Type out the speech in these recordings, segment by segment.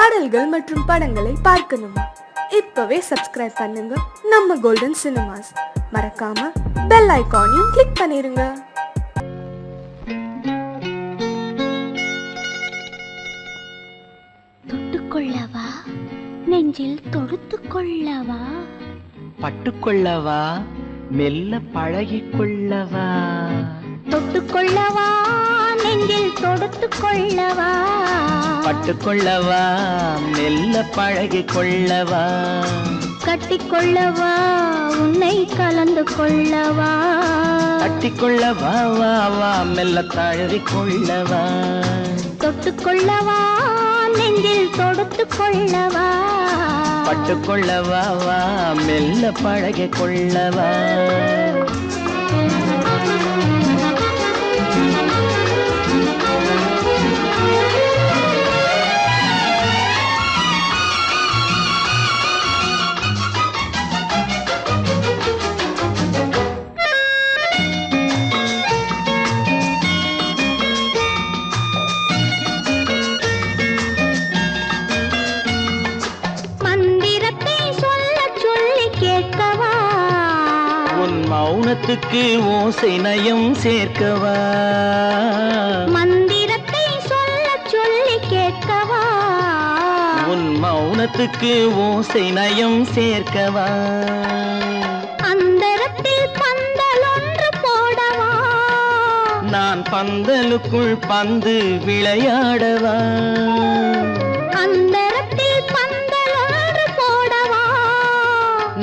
பாடல்கள் மற்றும் படங்களை பார்க்கணுமா? இப்பவே சப்ஸ்கிரைப் பண்ணுங்க நம்ம கோல்டன் சினிமாஸ். மறக்காம பெல் ஐகானையும் கிளிக் பண்ணிருங்க. தொட்டுக்கொள்ளவா, நெஞ்சில் தொடுத்துக்கொள்ளவா, பட்டுக்கொள்ளவா, மெல்ல பழகிக்கொள்ளவா, தொட்டுக்கொள்ளவா, நெஞ்சில் தொடுத்துக்கொள்ளவா, பட்டுக்கொள்ளவா, மெல்ல பழகிக்கொள்ளவா, கட்டிக்கொள்ளவா, உன்னை கலந்து கொள்ளவா, கட்டிக்கொள்ளவா, வா வா மெல்ல தழுவிக்கொள்ளவா, தொட்டுக்கொள்ளவா, நெஞ்சில் தொடுத்துக்கொள்ளவா, பட்டுக்கொள்ளவா, வா மெல்ல பழகிக்கொள்ளவா. மௌனத்துக்கு ஓசை நயம் சேர்க்கவா, மந்திரத்தை சொல்ல சொல்லி கேட்கவா, உன் மௌனத்துக்கு ஓசை நயம் சேர்க்கவா, அந்தரத்தில் பந்தல் ஒன்று போடவா, நான் பந்தலுக்குள் பந்து விளையாடவா, அந்தரத்தில் பந்தல் ஒன்று போடவா,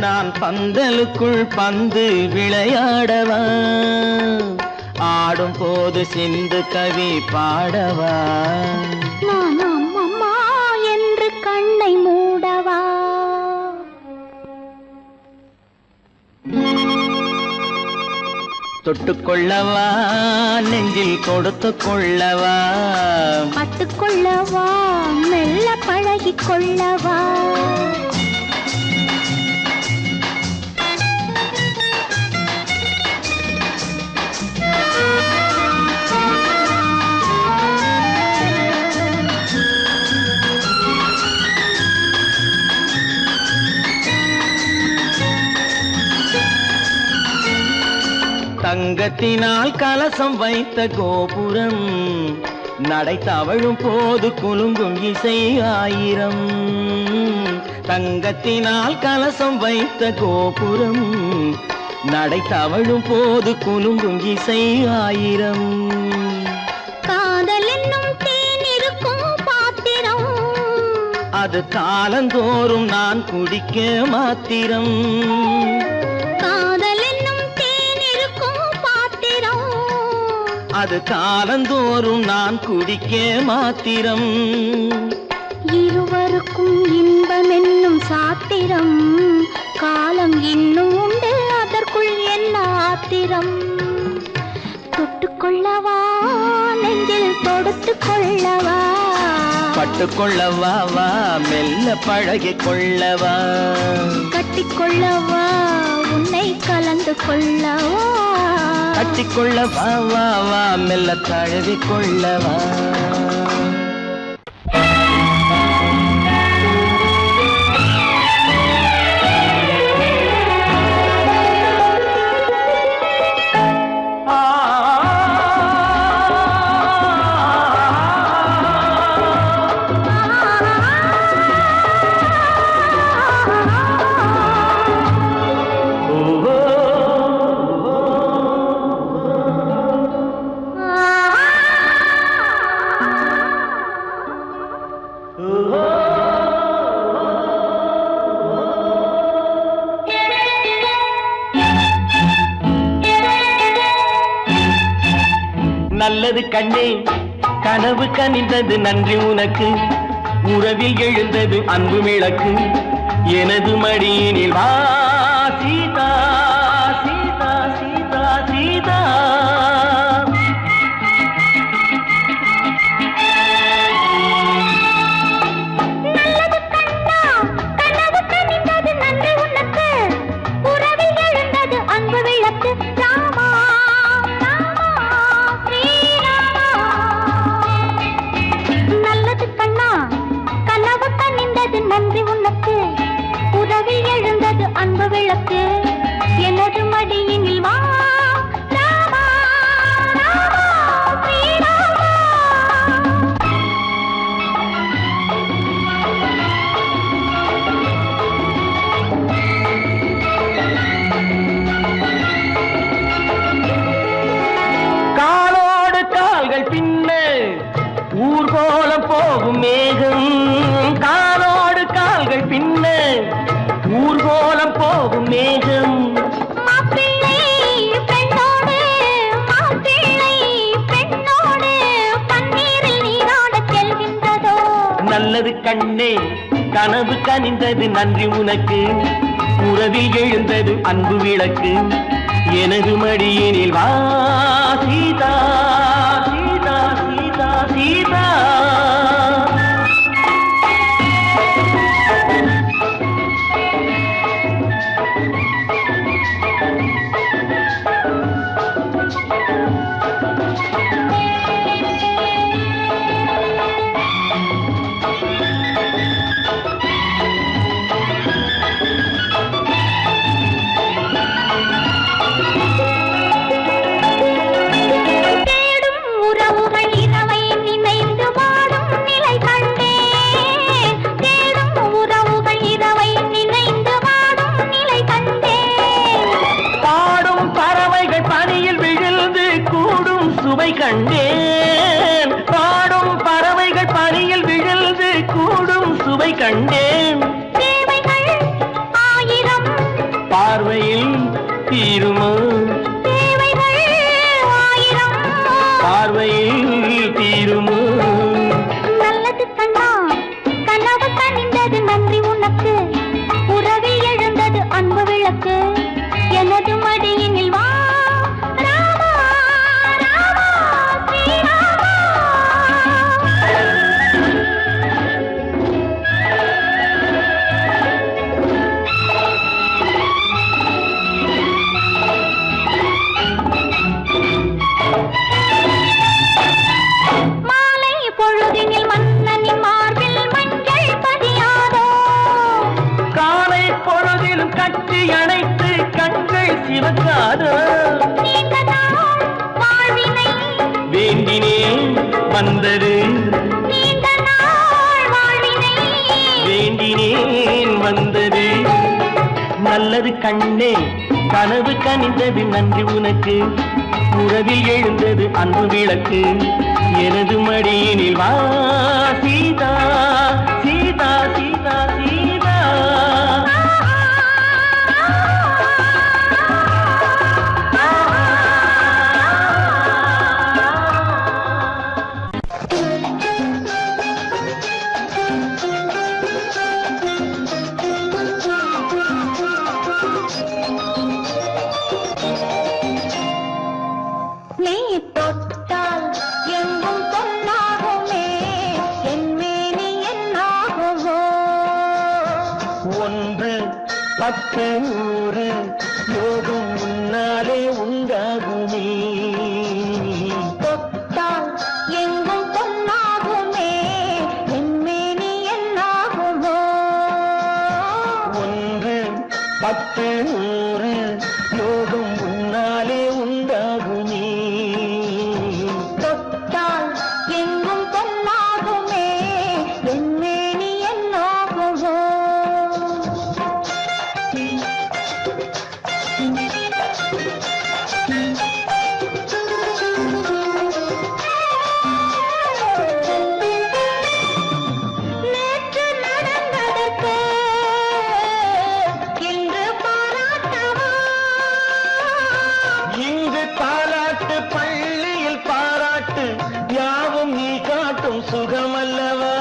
நான் பந்தலுக்குள் பந்து விளையாடவா, ஆடும் போது சிந்து கவி பாடவா, நான் அம்மா என்று கண்ணை மூடவா, தொட்டுக்கொள்ளவா, நெஞ்சில் கொடுத்து கொள்ளவா, பட்டுக்கொள்ளவா, மெல்ல பழகிக் கொள்ளவா, தங்கத்தினால் கலசம் வைத்த கோபுரம், நடை தவழும் போது குலுங்கும் இசை ஆயிரம், தங்கத்தினால் கலசம் வைத்த கோபுரம், நடை தவழும் போது குலுங்கும் இசை ஆயிரம், காதல் என்னும் தேன் இருக்கும் பாத்திரம், அது காலந்தோறும் நான் குடிக்க மாத்திரம், அது காலந்தோறும் நான் குடிக்க மாத்திரம், இருவருக்கும் இன்பம் என்னும் சாத்திரம், காலம் இன்னும் உண்டு அதற்குள் என்ன ஆத்திரம், தொட்டுக்கொள்ளவா, நெஞ்சில் தொடுத்துக் கொள்ளவா, பட்டுக்கொள்ளவா, வா மெல்ல பழகிக்கொள்ளவா, கட்டிக்கொள்ளவா, உன்னை கலந்து கொள்ளவா, கட்டிக்கொள்ளவா, வா வா மெல்ல தழுவிக்கொள்ளவா. நல்லது கண்ணே, கனவு கனிந்தது நன்றி உனக்கு, உறவில் எழுந்தது அன்பு விளக்கு, எனது மடியினில் வா சீதா சீதா சீதா சீதா. நல்லது கண்ணா, கனவு கனிந்தது நன்றி உனக்கு, உறவில் எழுந்தது அன்பு விளக்கு, ராமா நல்லது கண்ணா, கனவு அன்பு விளக்கு எனது மடியினில் வா ராமா ராமா ஸ்ரீராமா. காலோடு கால்கள் பின்ன ஊர்கோலம் போகும் மேகம், காலோடு கால்கள் பின்ன ஊர்கோலம் போகும் மேகம். மாப்பிள்ளை பெண்ணோடு மாப்பிள்ளை பெண்ணோடு பன்னீரில் நீராடச் செல்கின்றதோ. நல்லது கண்ணே கனவு கனிந்தது நன்றி உனக்கு, உறவில் எழுந்தது அன்பு விளக்கு எனது மடியினில் வா சீதா சீதா சீதா சீதா. கண்டேன் பாடும் பறவைகள் பனியில் விழுந்து கூடும் சுவை கண்டேன். தேவைகள் ஆயிரம் பார்வையில் தீருமோ, தேவைகள் ஆயிரம் பார்வையில் தீருமோ. நல்லது கண்ணா கனவு கனிந்தது நன்றி உனக்கு, உறவில் எழுந்தது அன்பு விளக்கு எனது மடியினில் வா ராமா ராமா ஸ்ரீராமா. மாலை பொழுதினில் மன்னனின் மார்பில் மஞ்சள் பதியாதோ, காலை பொழுதிலும் கட்டி அணைத்து கண்கள் சிவக்காதோ. நீண்ட நாள் வாழ்வினை வேண்டினேன் வந்தது, நீண்ட நாள் வாழ்வினை வேண்டினேன் வந்தது. நல்லது கண்ணே கனவு கனிந்தது நன்றி உனக்கு, உறவில் எழுந்தது அன்பு விளக்கு எனது மடியினில் வா சீதா சீதா சீதா சீதா. நீ தொட்டால் எங்கும் பொன்னாகுமே, என் மேனி என்னாகுமோ. 1 10 100 யோகம் முன்னாலே உண்டாகுமே. தொட்டால் எங்கும் பொன்னாகுமே, என் மேனி என்னாகுமோ. 1 10 100 யோகம் முன்னாலே உண்டாகுமே. தொட்டால் எங்கும் பொன்னாகுமே, என் மேனி என்னாகுமோ. நேற்று நடந்ததற்கு இன்று பாராட்டவா, இங்கு பாராட்டு பள்ளியில் பாராட்டு யாவும் நீ காட்டும் சுகமல்லவா.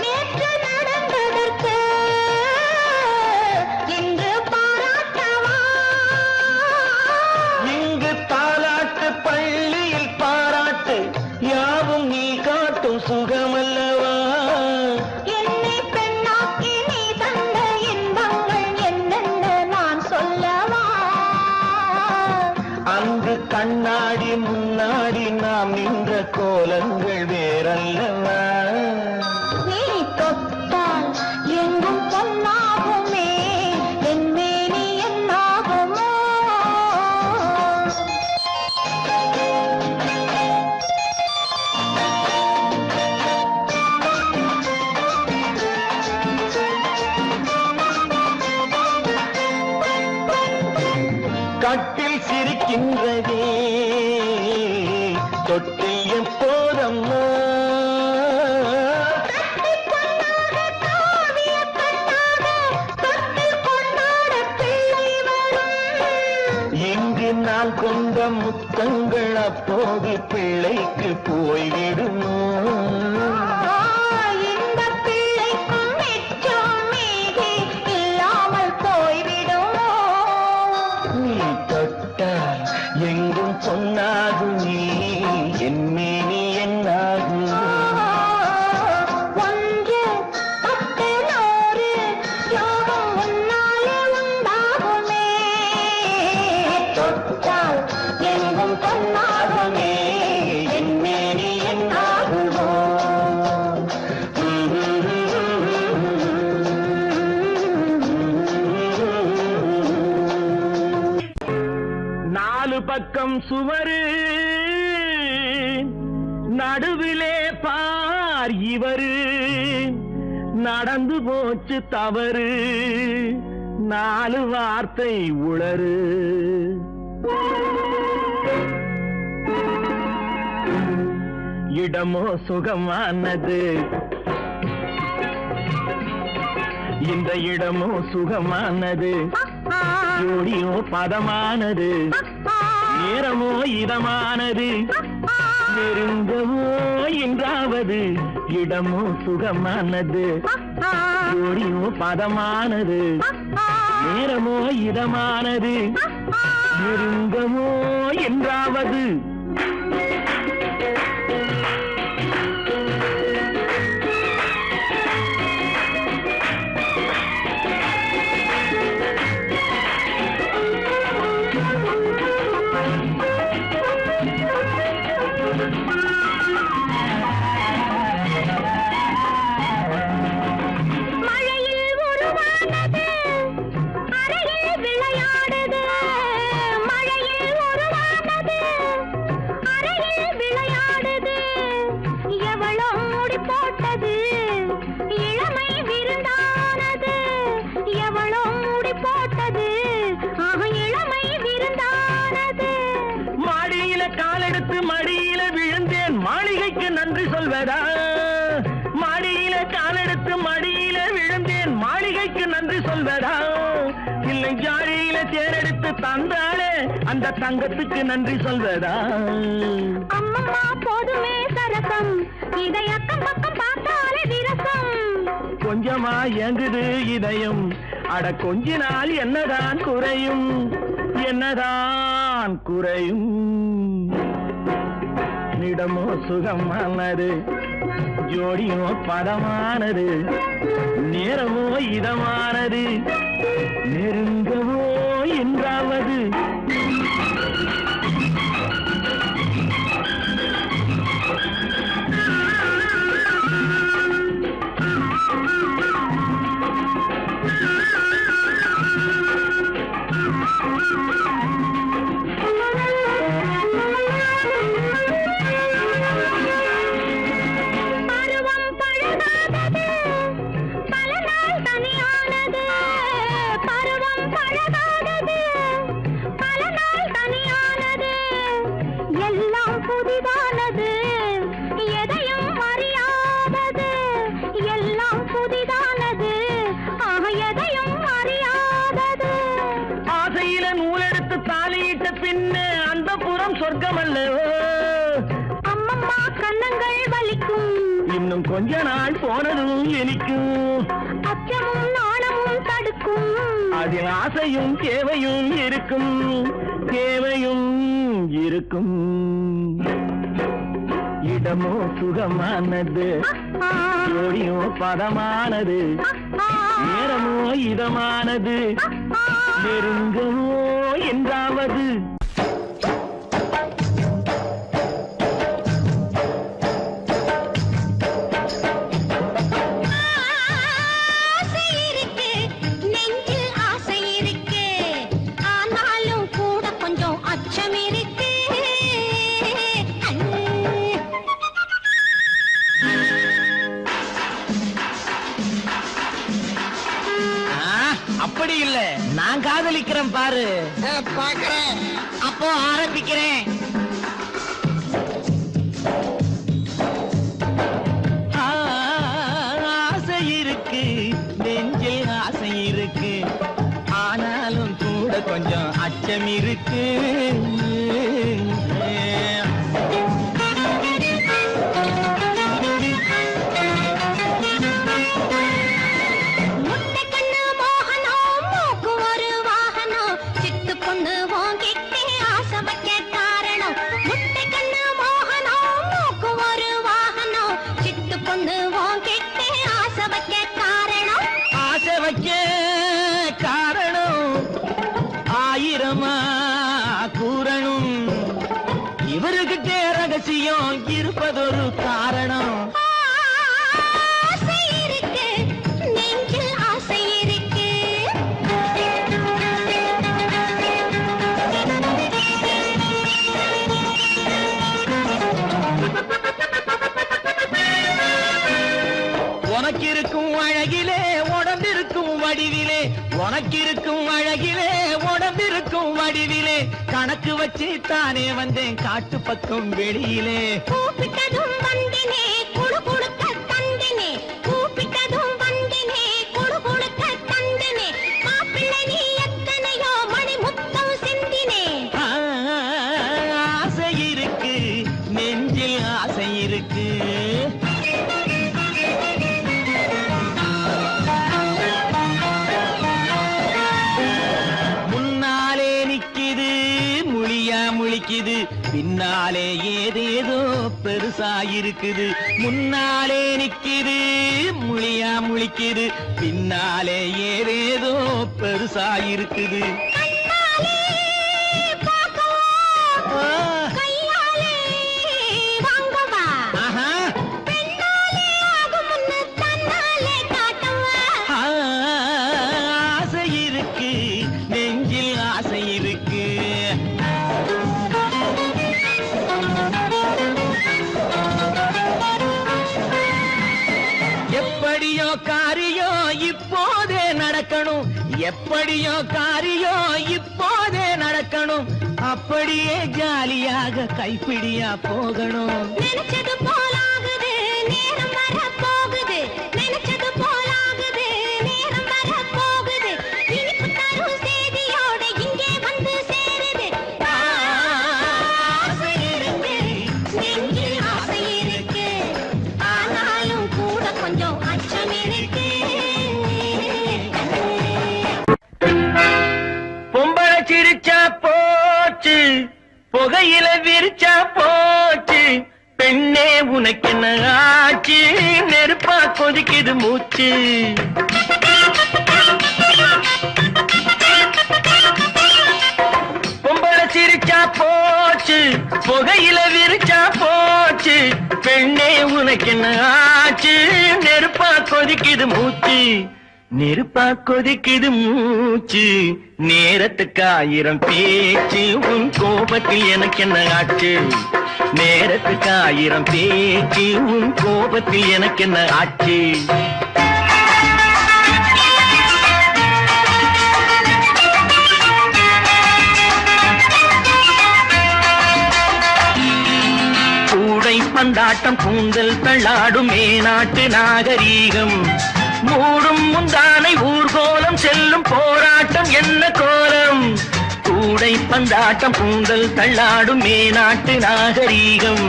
நேற்று நடந்ததற்கு இன்று பாராட்டவா, இங்கு பாராட்டு பள்ளியில் பாராட்டு யாவும் நீ காட்டும் சுகமல்லவா. என்னை பெண்ணாக்கி நீ தந்த இன்பங்கள் என்னென்ன நான் சொல்லவா. அங்கு கண்ணாடி முன்னாடி நாம் நின்ற கோலங்கள் வேறல்லவா. நீ தொட்டால் எங்கும் பொன்னாகுமே, என் மேனி பாட்டில் சிரிக்கின்றதே தொட்டில் எப்போதம்மா இங்கு நான் கொண்ட முத்தங்கள் அப்போது பிள்ளைக்கு போய்விடுமோ எங்கும் பொன்னாகும் நீ என்னேனி என்னாகும் ஒன்று பத்து நூறு யோகம் உன்னாலே உண்டாகுமே தொட்டால் எங்கும் பொன்னாகுமே என்னேனி என்னாகுமோ நாலு பக்கம் சுவரு நடுவிலே பார் இவரு நடந்து போச்சு தவறு நாலு வார்த்தை உளறு இடமோ சுகமானது இந்த இடமோ சுகமானது ஜோடியோ பதமானது நேரமோ இதமானது நெருங்கவோ என்றாவது இடமோ சுகமானது ஜோடியோ பதமானது நேரமோ இதமானது நெருங்கவோ என்றாவது மடியில விழுந்தேன் மாளிகைக்கு நன்றி சொல்வதா மாடியில காலெடுத்து மடியில விழுந்தேன் மாளிகைக்கு நன்றி சொல்வதா இல்லை ஜாடியில தேரெடுத்து தந்தாலே அந்த தங்கத்துக்கு நன்றி சொல்வதா அம்மம்மா போதுமே சரசம் இதை அக்கம் பக்கம் பார்த்தாலே விரசம் கொஞ்சமா எங்குது இதயம் அட கொஞ்ச நாள் என்னதான் குறையும் என்னதான் குறையும் இடமோ சுகமானது ஜோடியோ பதமானது நேரமோ இதமானது நெருங்கவோ என்றாவது சொர்க்கமல்லவோ அம்மம்மா கண்ணங்கள் வலிக்கும் இன்னும் கொஞ்ச நாள் போனதும் இனிக்கும் அச்சமும் நாணமும் தடுக்கும் அதில் ஆசையும் தேவையும் இருக்கும் தேவையும் இருக்கும் இடமோ சுகமானது ஜோடியோ பதமானது நேரமோ இதமானது நெருங்கவோ என்றாவது அப்படி இல்ல, நான் காதலிக்கிறேன் பாரு. பாக்குறேன், அப்போ ஆரம்பிக்கிறேன். ஆசை இருக்கு, நெஞ்சில் ஆசை இருக்கு, ஆனாலும் கூட கொஞ்சம் அச்சம் இருக்கு. இவருகிட்டே ரகசியம் இருப்பதொரு காரணம். ஆசை இருக்கு, நெஞ்சில் ஆசை இருக்கு. உனக்கிருக்கும் அழகிலே உடம்பிருக்கும் வடிவிலே, உனக்கிருக்கும் அழகிலே உடம்பிருக்கும் வடிவிலே, கணக்கு வச்சு தானே வந்தேன் காட்டு பக்கம் வெளியிலே. கூப்பிட்டதும் வந்தினே, குழு குழுக்க தந்தினே, கூப்பிட்டதும் வந்தினே, குழு குழுக்க தந்தினே, மாப்பிள்ளை நீ எத்தனையோ மணி முத்தம் சிந்தினே. ஆசை இருக்கு, நெஞ்சில் ஆசை இருக்கு. முழிக்குது, பின்னாலே ஏதேதோ பெருசாயிருக்குது. முன்னாலே நிக்குது, முழியா முழிக்குது, பின்னாலே ஏதேதோ பெருசாயிருக்குது. ஆசை இருக்கு, நெஞ்சில் ஆசை இருக்கு. எப்படியோ காரியோ இப்போதே நடக்கணும், எப்படியோ காரியோ இப்போதே நடக்கணும், அப்படியே ஜாலியாக கைப்பிடியா போகணும். நினைச்சது போலாகுது, நேரம் வர போகுது, நினைச்சது போலாகுது, நேரம் வர போகுது, இனிப்பு தரும் செய்தியோட இங்கே வந்து சேருது. ஆசை இருக்கு, நெஞ்சில் ஆசை இருக்கு, ஆனாலும் கூட கொஞ்சம் அச்சம் இருக்கு. பொம்பளை சிரிச்சா போச்சு, புகையில விரிச்சா போச்சு, பெண்ணே உனக்கு என்ன ஆச்சு, நெருப்பா கொதிக்குது மூச்சு. பொம்பளை சிரிச்சா போச்சு, புகையில விரிச்சா போச்சு, பெண்ணே உனக்கு என்ன ஆச்சு, நெருப்பா கொதிக்குது மூச்சு. நெருப்பா கொதிக்குது மூச்சு, நேரத்துக்கு 1000 பேச்சு, உன் கோபத்தில் எனக்கு என்ன ஆச்சு, நேரத்துக்கு 1000 பேச்சு, உன் கோபத்தில் எனக்கு என்ன ஆச்சு. கூடை பந்தாட்டம், கூந்தல் தள்ளாடும் மேநாட்டு நாகரீகம், மூடும் முந்தானை ஊர்கோலம், செல்லும் போராட்டம் என்ன கோலம். கூடை பந்தாட்டம், கூந்தல் தள்ளாடும் மேநாட்டு நாகரீகம்,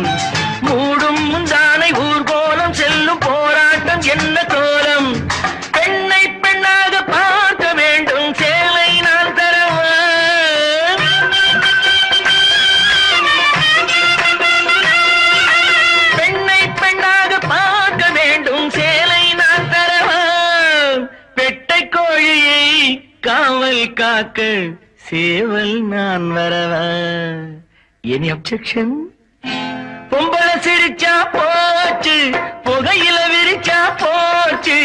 மூடும் முந்தானை ஊர்கோலம், செல்லும் போராட்டம் என்ன கோலம். பெண்ணை பெண்ணாக பார்க்க வேண்டும், சேலை நான் தரவா. பெண்ணை பெண்ணாக பார்க்க வேண்டும், சேலை நான் தரவா. பெட்டை கோழியை காவல் காக்க சேவல் நான் வரவா. Any objection? பொம்பளை சிரிச்சா போச்சு, புகையில விரிச்சா போச்சு,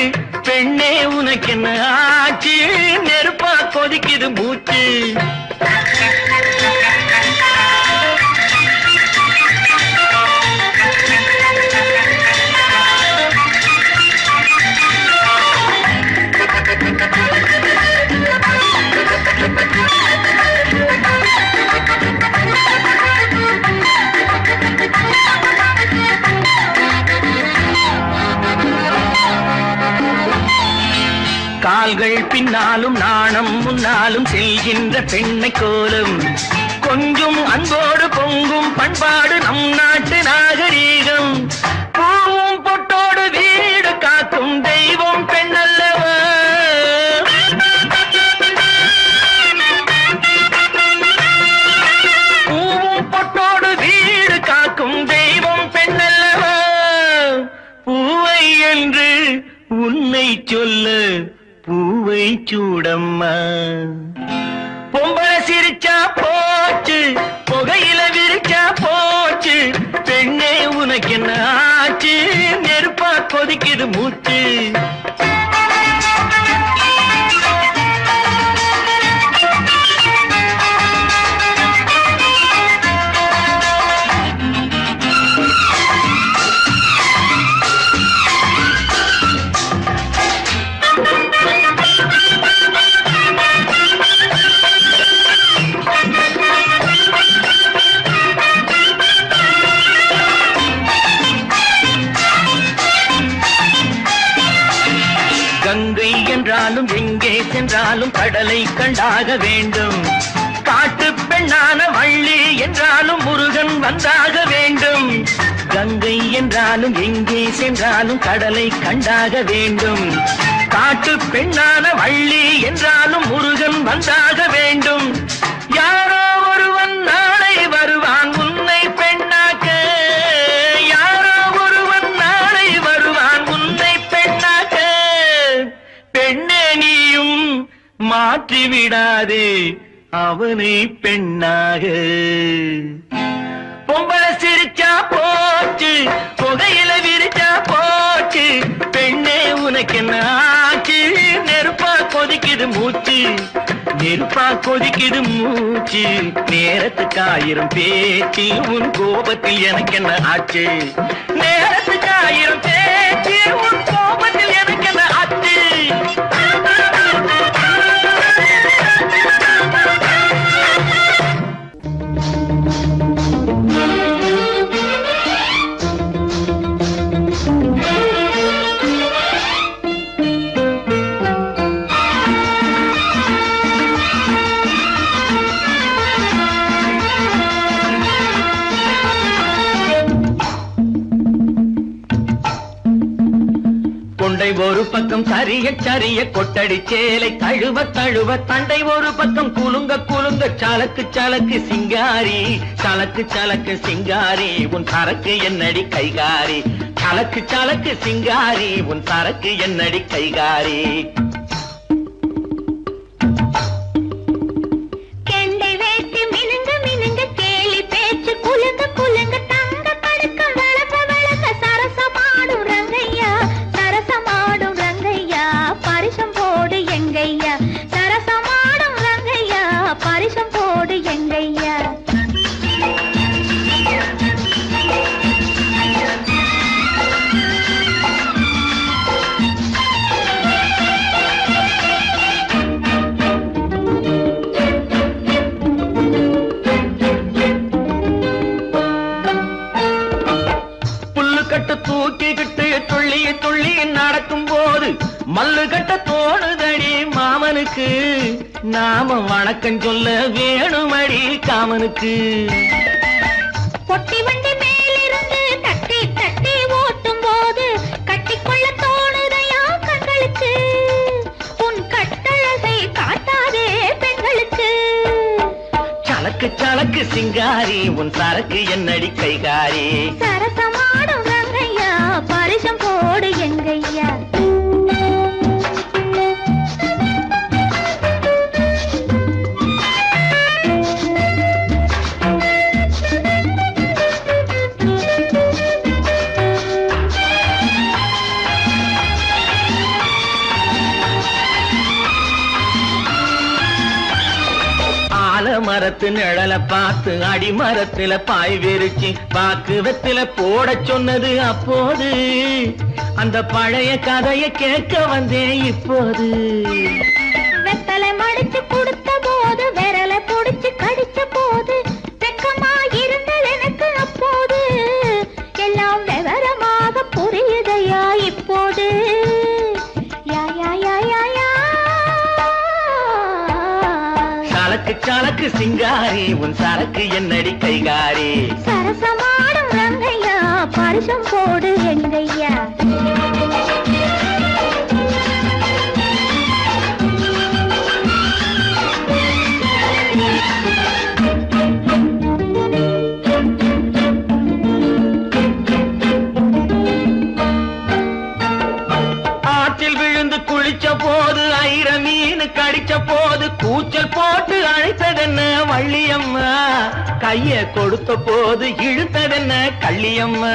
பெண்ணே உனக்கு என்ன ஆச்சு, நெருப்பா கொதிக்குது மூச்சு. கால்கள் பின்னாலும் நாணம் முன்னாலும் செல்கின்ற பெண்ணை கோலம் கொஞ்சம் அன்போடு பொங்கும் பண்பாடு நம் நாட்டு நாகரீகம் பூவும் பொட்டோடு வீடு காக்கும் தெய்வம் பெண்ணல்லவா பூவும் பொட்டோடு வீடு காக்கும் தெய்வம் பெண்ணல்லவா பூவை என்று உன்னை சொல்ல பூவை சூடம்மா பொம்பளை சிரிச்சா போச்சு புகையில விரிச்சா போச்சு பெண்ணே உனக்கு என்ன ஆச்சு நெருப்பா கொதிக்குது மூச்சு கங்கை என்றாலும் எங்கே சென்றாலும் கடலை கண்டாக வேண்டும் காட்டு பெண்ணான வள்ளி என்றாலும் முருகன் வந்தாக வேண்டும் கங்கை என்றாலும் எங்கே சென்றாலும் கடலை கண்டாக வேண்டும் காட்டு பெண்ணான வள்ளி என்றாலும் முருகன் வந்தாக வேண்டும் யாரோ ஒருவன் நாளை வருவான் உன்னை பெண்ணாக்க யாரோ ஒருவன் நாளை வருவான் உன்னை பெண்ணாக்க பெண்ணே நீயும் மாற்றி விடாதே அவனை பெண்ணாக பொம்பளை சிரிச்சா போச்சு புகையில விரிச்சா போச்சு பெண்ணே உனக்கு என்ன ஆச்சு நெருப்பா கொதிக்குது மூச்சு நெருப்பா கொதிக்குது மூச்சு நேரத்துக்கு 1000 பேச்சு உன் கோபத்தில் எனக்கு என்ன ஆச்சு நேரத்துக்கு 1000 பேச்சு உன் கோபத்தில் எனக்கு என்ன ஆச்சு கொண்டை ஒரு பக்கம் சரிய சரிய கொட்டடி சேலை தழுவ தழுவ தண்டை ஒரு பக்கம் குலுங்க குலுங்க சலக்கு சலக்கு சிங்காரி சலக்கு சலக்கு சிங்காரி உன் சரக்கு என்னடி கைகாரி சலக்கு சலக்கு சிங்காரி உன் சரக்கு என்னடி கைகாரி கெண்டை வேட்டி மினுங்க மினுங்க கேலி பேச்சு குலுங்க குலுங்க தங்க படுக்கம் வளக்க வளக்க சரசமாடும் ரங்கையா சரசமாடும் ரங்கையா பரிசம் போடு எங்கையா சரசமாடும் ரங்கையா பரிசம் போடு எங்கையா புல்லுக்கட்டு தூக்கிக்கிட்டு துள்ளி துள்ளி நடக்கும் போது மல்லு கட்ட தோணுதடி மாமனுக்கு நாம வணக்கம் சொல்ல வேணுமடி காமனுக்கு பொட்டி வண்டி மேலிருந்து தட்டி தட்டி ஓட்டும் போது கட்டிக்கொள்ள தோணுதையா கண்களுக்கு உன் கட்டழகை காட்டாதே பெண்களுக்கு சலக்கு சலக்கு சிங்காரி உன் சரக்கு என்னடி கைகாரி சரசமாடும் ரங்கையா பரிசம் போடு எங்கையா மரத்து நிழல பார்த்து அடிமரத்துல பாய் விரிச்சு பாக்குவத்துல போட சொன்னது அப்போது அந்த பழைய கதையை கேட்க வந்தேன் இப்போது வெத்தலை மடிச்சு கொடுத்த போது விரலை புடிச்சு கடிச்ச போது வெக்கமா இருந்தது எனக்கு அப்போது எல்லாம் விவரமாக புரியுதையா இப்போது யா யா யா யா யா சலக்கு சலக்கு சிங்காரி உன் சரக்கு என்னடி கைகாரி சரசமாடும் ரங்கையா பரிசம் போடு எங்கையா போது ஐர மீன் கடிச்ச போது கூச்சல் போட்டு அழைத்ததென்ன வள்ளியம்மா கைய கொடுத்த போது இழுத்ததென்ன கள்ளியம்மா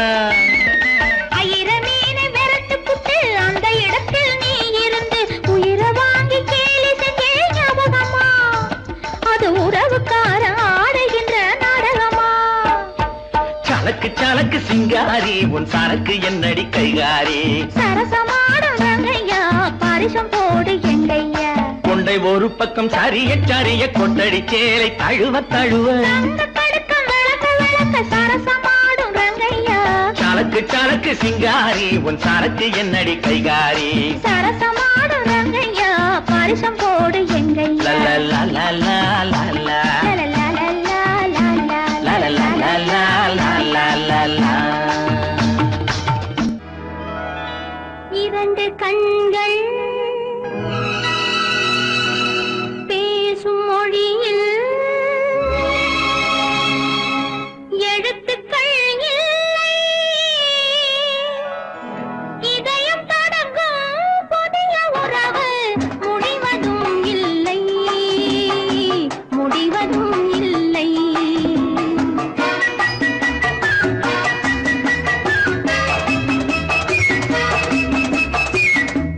ஐர மீனை விரட்டு புட்டு அந்த இடத்தில் நீ இருந்து உயிர வாங்கி கேலி செஞ்சே ஞாபகமா அது உறவுக்கார ஆடுகின்ற நாடகமா சலக்கு சலக்கு சிங்காரி உன் சரக்கு என்னடி கைகாரி சரசமாடும் ரங்கையா பரிசம் போடு எங்கையா கொண்டை ஒரு பக்கம் சரிய சரிய கொட்டடி சேலை தழுவ தழுவ தங்க கடுக்கம் விளக்க விளக்க சரசமாடும் ரங்கையா சலக்கு சலக்கு சிங்காரி உன் சரக்கு என்னடி கைகாரி சரசமாடும் ரங்கையா பரிசம் போடு எங்கையா லலலலலலலா. லலலலலலலலா. இரண்டு கண்கள் பேசும் மொழியில் எழுத்துக்கள் இல்லை இதயம் தொடங்கும் புதிய உறவு முடிவதும் இல்லை முடிவதும் இல்லை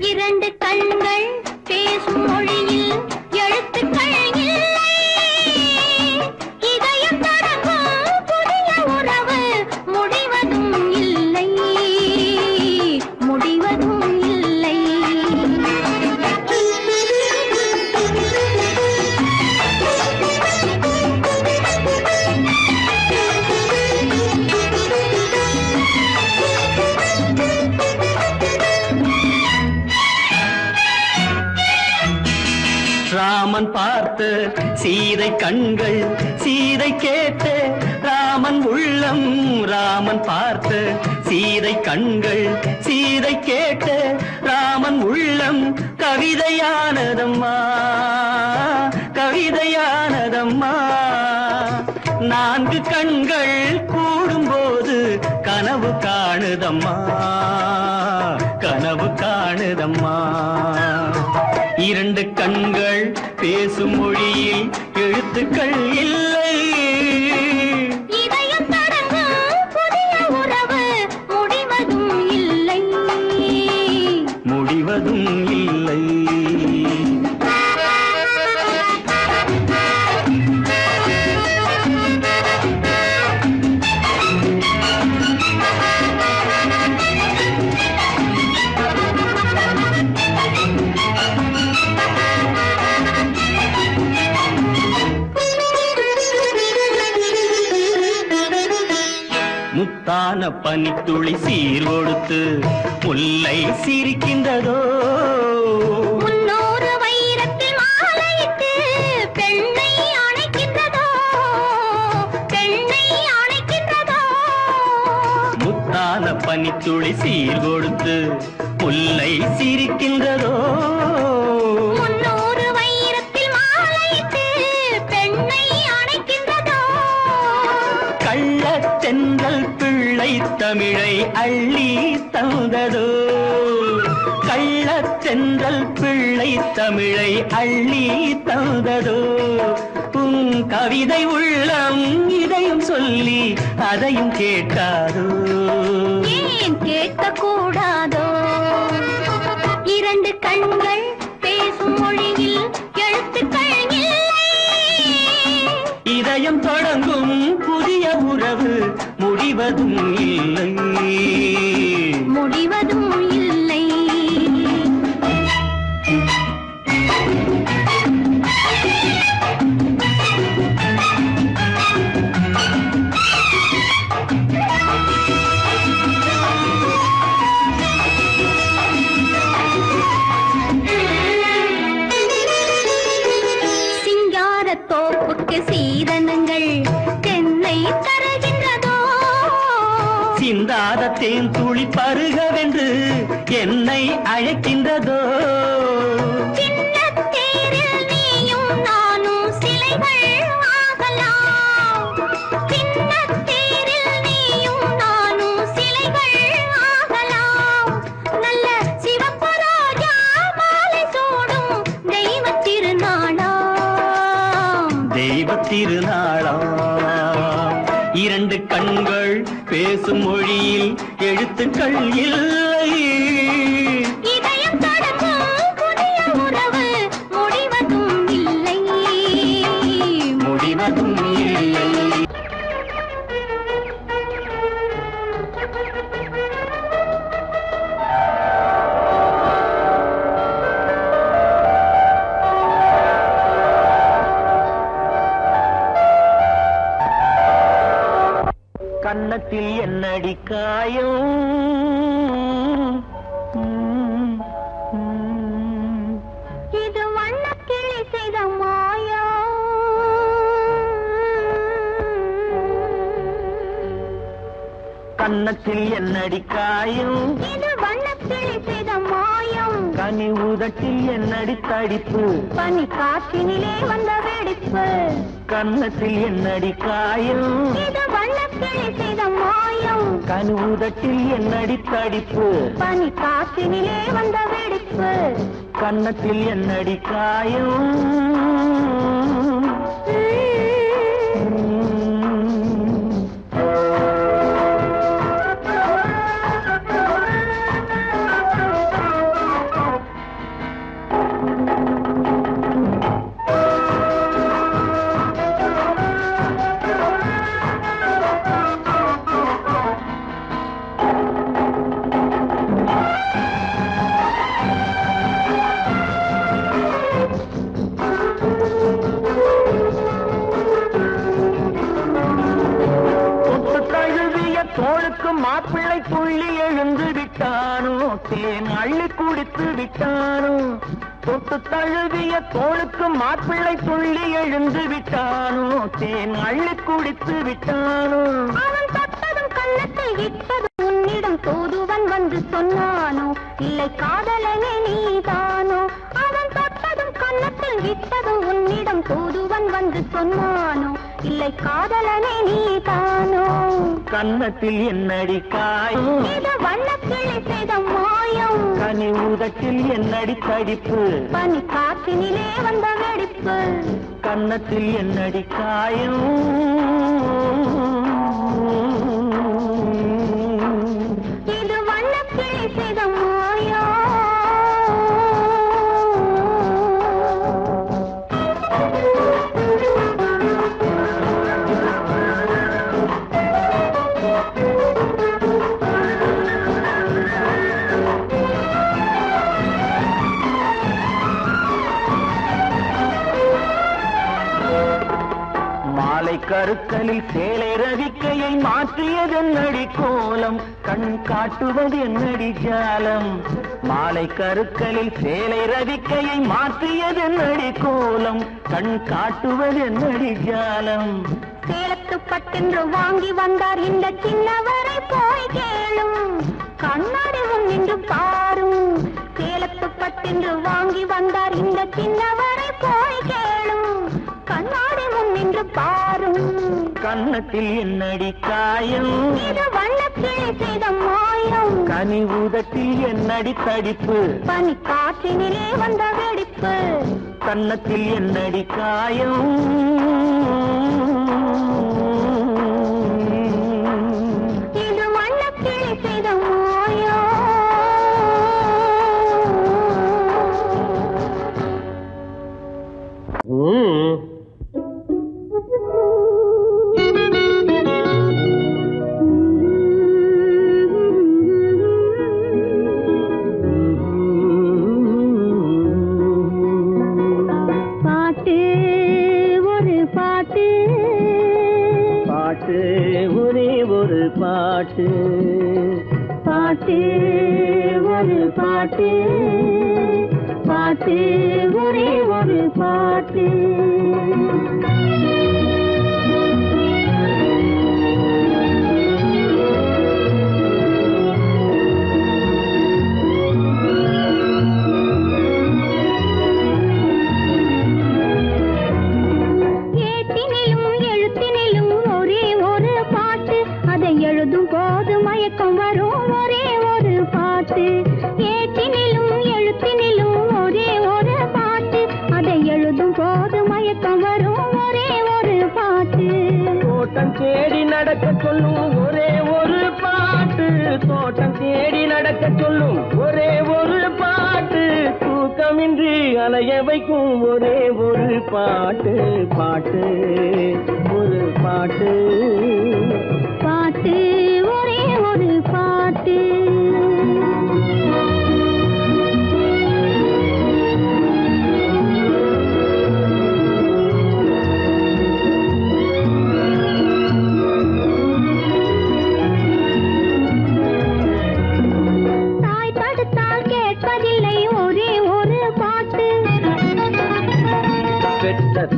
இரண்டு கண்கள் பேசும் மொழியில் எழுத்துக்கள் இல்லை இதயம் தொடங்கும் புதிய உறவு முடிவதும் இல்லை முடிவதும் இல்லை ராமன் பார்த்த சீதை கண்கள் சீதை கேட்ட ராமன் உள்ளம் ராமன் பார்த்த சீதை கண்கள் சீதை கேட்ட ராமன் உள்ளம் கவிதையானதம்மா கவிதையானதம்மா நான்கு கண்கள் கூடும்போது கனவு காணுதம்மா கனவு காணுதம்மா இரண்டு கண்கள் பேசும் மொழியில் எழுத்துக்கள் இல்லை இதயம் தொடங்கும் புதிய உறவு முடிவதும் இல்லை முடிவதும் இல்லை முத்தான பனித்துளி சீர் கொடுத்து முல்லை சிரிக்கின்றதோ முன்னூறு வைரத்தில் மாலையிட்டு பெண்ணை அணைக்கின்றதோ பெண்ணை அணைக்கின்றதோ முத்தான பனித்துளி சீர் கொடுத்து முல்லை சிரிக்கின்றதோ முன்னூறு வைரத்தில் மாலையிட்டு பெண்ணை அணைக்கின்றதோ கள்ளத் தென்றல் பிள்ளை தமிழை அள்ளி தந்ததோ கள்ளத் தென்றல் பிள்ளை தமிழை அள்ளி தந்ததோ உன் கவிதை உள்ளம் இதையும் சொல்லி அதையும் கேட்காதோ ஏன் கேட்கக்கூடாதோ இரண்டு கண்கள் பேசும் மொழியில் எழுத்துக்கள் இல்லை இதயம் தொடங்கும் புதிய உறவு முடிவதும் இல்லை முடிவதும் இல்லை சிங்காரத்தோ என்னை அழைக்கின்றதோ சின்னத் தேரில் நீயும் நானும் சிலைகள் ஆகலாம். சின்னத் தேரில் நீயும் நானும் சிலைகள் ஆகலாம். நல்ல சிவப்பு ரோஜா மாலை சூடும் தெய்வத் திருநாளாம். தெய்வத் திருநாளாம். இரண்டு கண்கள் பேசும் மொழியில் எழுத்துக்கள் இல்லை. இதயம் தொடங்கும் புதிய உறவு முடிவதும் இல்லை. முடிவதும் இல்லை. கன்னத்தில் என்னடி காயம்? இது வண்ணக்கிளி செய்த மாயம். கன்னத்தில் என்னடி காயம்? இது வண்ணக்கிளி செய்த மாயம். கனி உதட்டில் என்னடி தடிப்பு? பனி காற்றினிலே வந்த வெடிப்பு. கன்னத்தில் என்னடி காயம்? இது வண்ணக்கிளி செய்த மாயம். கனி உதட்டில் என்னடி தடிப்பு? பனி காற்றினிலே வந்த வெடிப்பு. கன்னத்தில் என்னடி காயம்? தோளுக்கு மாப்பிள்ளை புள்ளி எழுந்து விட்டானோ, தேன் அள்ளி குடித்து விட்டானோ. தொட்டு தழுவிய தோளுக்கு மாப்பிள்ளை புள்ளி எழுந்து விட்டானோ, தேன் அள்ளி குடித்து விட்டானோ. அவன் தொட்டதும் கன்னத்தில் இட்டதும் உன்னிடம் தூதுவன் வந்து சொன்னானோ, இல்லை காதலனே நீதானோ. அவன் தொட்டதும் கன்னத்தில் இட்டதும் உன்னிடம் தூதுவன் வந்து சொன்னானோ, இல்லை காதலனே நீதானோ. கன்னத்தில் என்னடி காயம்? இது வண்ணக்கிளி செய்த மாயம். கனி உதட்டில் என்னடி தடிப்பு? பனி காற்றினிலே வந்த வெடிப்பு. கன்னத்தில் என்னடி காயம்? இது வண்ணக்கிளி செய்த மாயம். கருக்கலில் சேலை ரவிக்கையை மாற்றியதென்னடி கோலம், கண் காட்டுவது என்னடி ஜாலம். மாலை கருக்கலில் சேலை ரவிக்கையை மாற்றியதென்னடி கோலம், கண் காட்டுவது என்னடி ஜாலம். சேலத்து பட்டென்று வாங்கி வந்தார் இந்த சின்னவரை போய் கேளும், கண்ணாடி முன் நின்று பாரும். சேலத்து பட்டென்று வாங்கி வந்தார் இந்த சின்னவரை போய் கேளும், கண்ணாடி முன் நின்று பாரும். கன்னத்தில் என்னடி காயம்? இது வண்ணக்கிளி செய்த மாயம். கனி உதட்டில் என்னடி தடிப்பு? பனி காற்றினிலே வந்த வெடிப்பு. கன்னத்தில் என்னடி காயம்? இது வண்ணக்கிளி செய்த மாயம். பாட்டு ஒரு பாட்டு, பாட்டு ஒரே ஒரு பாட்டு, பாட்டு ஒரு பாட்டு, பாட்டு ஒரே ஒரு பாட்டு. தேடி நடக்க சொல்லும் ஒரே ஒரு பாட்டு, தோட்டம் தேடி நடக்க சொல்லும் ஒரே ஒரு பாட்டு, தூக்கமின்றி அலைய வைக்கும் ஒரே ஒரு பாட்டு, பாட்டு ஒரு பாட்டு, பாட்டு ஒரே ஒரு பாட்டு.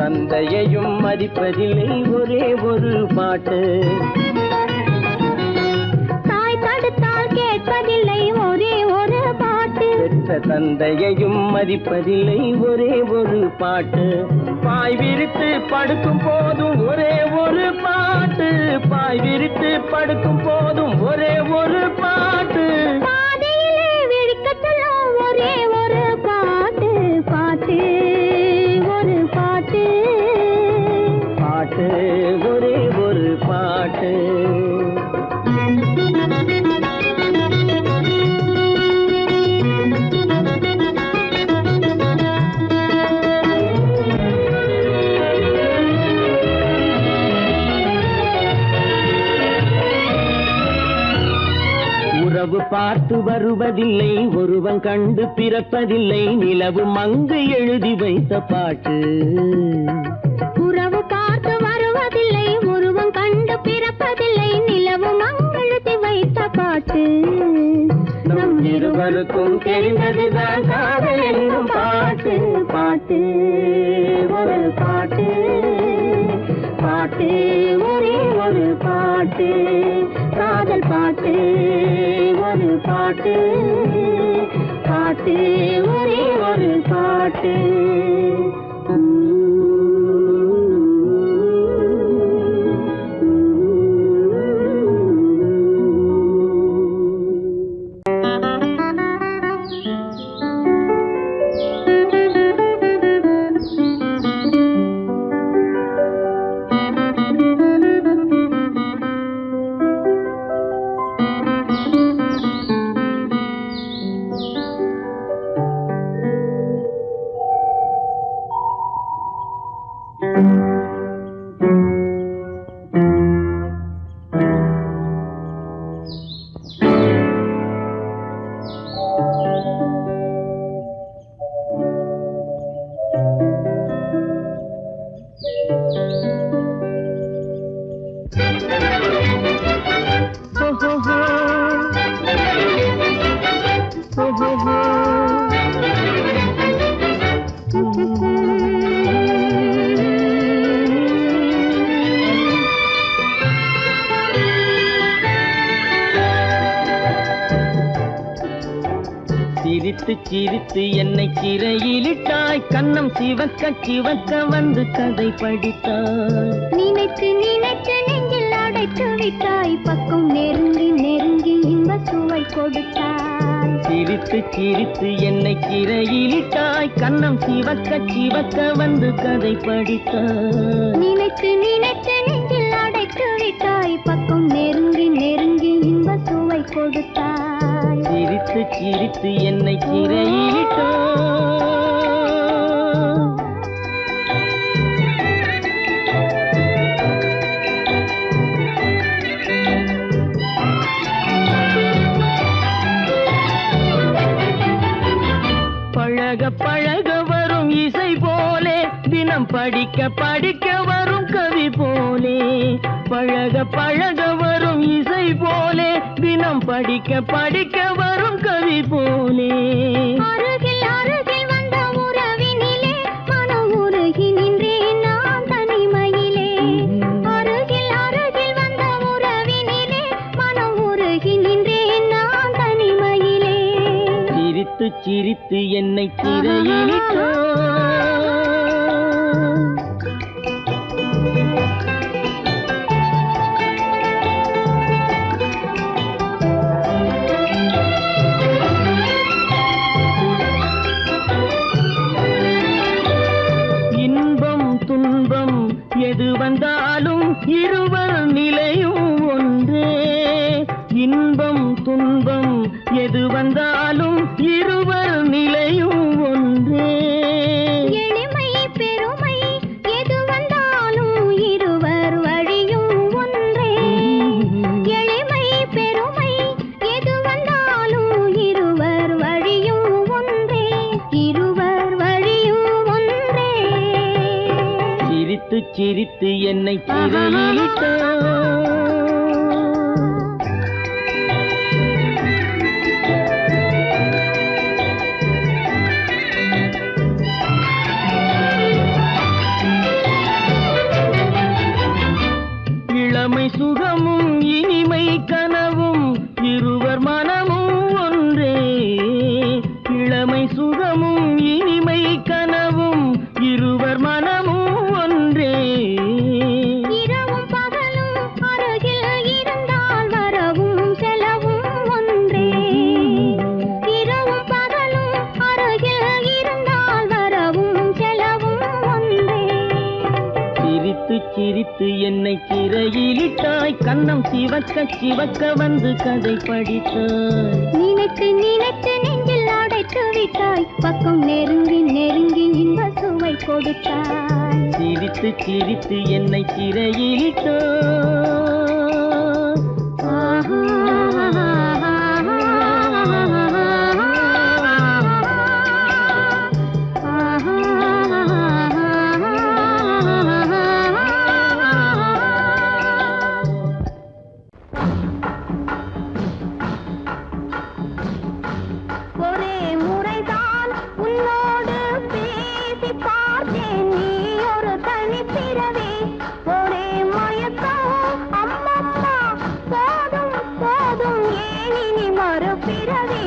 தந்தையையும் மதிப்பதில்லை ஒரே ஒரு பாட்டு, தாய் தடுத்தால் கேட்பதில்லை ஒரே ஒரு பாட்டு, பெற்ற தந்தையையும் மதிப்பதில்லை ஒரே ஒரு பாட்டு, பாய் விரித்து படுக்கும் போதும் ஒரே ஒரு பாட்டு, பாய் விரித்து படுக்கும் போதும் ஒரே ஒரு பாட்டு, பாதையிலே விழிக்கச்சலும் ஒரே ஒரு பாட்டு, பாட்டு ஒரு பாட்டு, பாட்டு ஒரே ஒரு பாட்டு. உறவு பார்த்து வருவதில்லை, ஒருவன் கண்டு பிறப்பதில்லை, நிலவு மங்கு எழுதி வைத்த பாட்டு, உறவு பார்த்து வருவதில்லை, ஒருவன் கண்டு பிறப்பதில்லை, நிலவு மங்கு எழுதி வைத்த பாட்டு, நம் இருவருக்கும் தெரிந்ததுதான் காதல் என்னும் பாட்டு, பாட்டு ஒரு பாட்டு, பாட்டு ஒரே ஒரு பாட்டு, காதல் பாட்டு ஒரு பாட்டு, பாட்டு ஒரே ஒரு பாட்டு. சிரித்து சிரித்து என்னை சிறையிலிட்டாய், கண்ணம் சிவக்க சிவக்க வந்து கதை படித்தாய், நினைத்து நினைத்து நெஞ்சில் அடைத்து விட்டாய், பக்கம் நெருங்கி நெருங்கி இன்ப சுவை கொடுத்தாய், சிரித்து சிரித்து என்னை சிறையிலிட்டாய், கண்ணம் சிவக்க சிவக்க வந்து கதை படித்தாய், நினைத்து நினைத்து நெஞ்சில் அடைத்து விட்டாய், பக்கம் நெருங்கி நெருங்கி இன்ப சுவை கொடுத்தாய், சிரித்து சிரித்து என்னை சிறையிலிட்டாய். பழக பழக வரும் இசை போலே, தினம் படிக்க படிக்க வரும் கவி போலே, பழக பழக வரும் இசை போலே, தினம் படிக்க படிக்க வரும் கவி போலே, அருகில் அருகில் வந்த உறவினிலே மனம் உருகி நின்றேன் நான் தனிமையிலே, அருகில் அருகில் வந்த உறவினிலே மனம் உருகி நின்றேன் நான் தனிமையிலே, சிரித்து சிரித்து என்னை சிறையிலிட்டாய். இன்பம் துன்பம் எது வந்தாலும் இருவர் சிரித்து என்னை சிறையிலிட்டாய். இளமை சுகமும் இனிமை கனவும் இருவர் மனமும் ஒன்றே. இளமை சுகமும் இனிமை கனவும் இருவர் மனமும் ஒன்றே. இரவும் பகலும் அருகில் இருந்தால் வரவும் செலவும் ஒன்றே. இரவும் பகலும் அருகில் இருந்தால் வரவும் செலவும் ஒன்றே. சிரித்து சிரித்து என்னை சிறையிலிட்டாய். கண்ணம் சிவக்க சிவக்க வந்து கதை படித்தாய். நினைத்து நினைத்து நெஞ்சில் அடைத்து விட்டாய். பக்கம் நெருங்கி நெருங்கி இன்ப சுவை கொடுத்தாய். சிரித்து சிரித்து என்னை சிறையிலிட்டாய். ஒரே முறைதான் உன்னோடு பேசி பார்த்தேன். நீ ஒரு தனிப்பிறவி. ஒரே மயக்கம் அம்மம்மா. போதும் போதும் ஏன் இனி மறுபிறவி.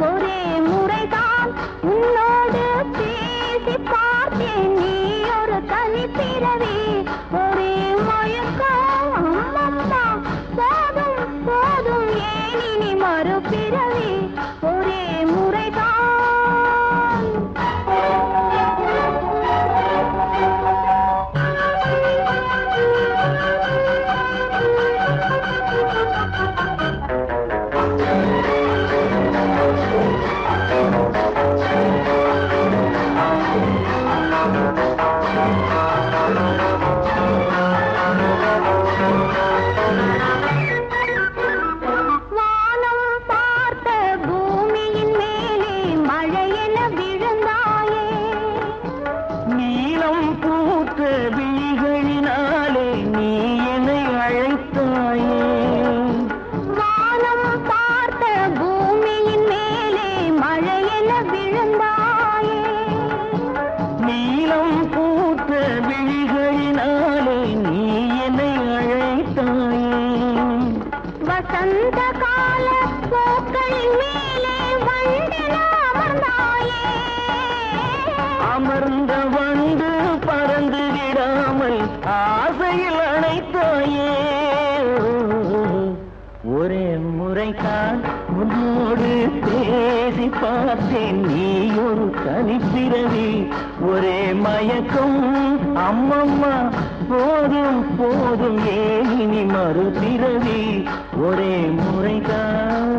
ஒரே முறைதான் உன்னோடு பேசி பார்த்தேன். நீ ஒரு தனிப்பிறவி. ஒரே மயக்கம் அம்மம்மா. போதும் போதும் ஏன் இனி மறுபிறவி. ஒரே முறைதான். வானம் பார்த்த பூமியின் மேலே மழையென விழுந்தாயே. நீலம் பூத்த விழிகளினாலே நீ என்னை அழைத்தாயே. வானம் பார்த்த பூமியின் மேலே மழையென விழுந்தாயே. நீலம் பூத்த விழிகளினாலே நீ என்னை அழைத்தாயே. வசந்த கால பூக்களின் மேலே வண்டென அமர்ந்தாயே. அமர்ந்த வண்டு பறந்து விடாமல் ஆசையில் அணைத்தாயே. ஒரே முறைதான் உன்னோடு பேசி பார்த்தேன். நீ ஒரு தனிப்பிறவி. ஒரே மயக்கம் அம்மம்மா. போதும் போதும் ஏன் இனி மறுபிறவி. ஒரே முறைதான்.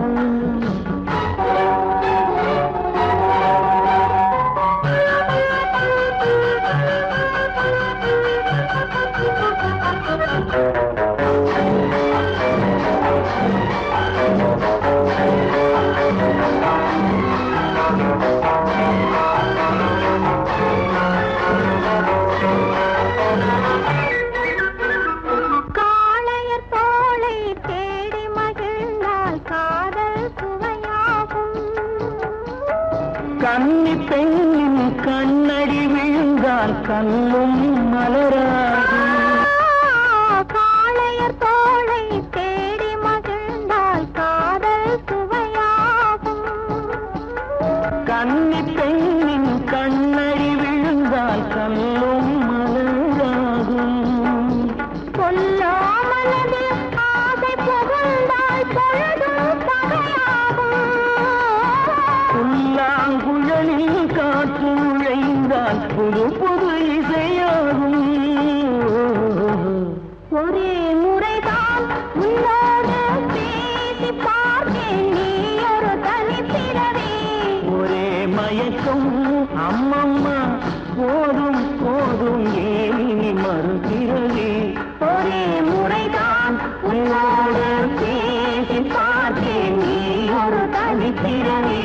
காளையர் தோளை தேடி மகிழ்ந்தால் காதல் சுவையாகும். கன்னி பெண்ணின் கண்ணடி விழுந்தால் கண்ணும் மலராகும். காளையர் தோளை தேடி மகிழ்ந்தால் காதல் சுவையாகும். கன்னி பெண்ணின் கண்ணடி விழுந்தால் கண்ணும் மலராகும். கொல்லாமலதில் ஆசை புகுந்தால் பொழுதும் பகையாகும். புல்லாங்குழலில் காற்று நுழைந்தால் புது புது இசையாகும். ஒரே முறைதான் உன்னோடு பேசி பார்த்தேன். நீ ஒரு தனிப்பிறவி. ஒரே மயக்கம் அம்மம்மா. போதும் போதும் ஏன் இனி மறுபிறவி. ஒரே முறைதான் உன்னோடு பேசி பார்த்தேன். நீ ஒரு தனிப்பிறவி.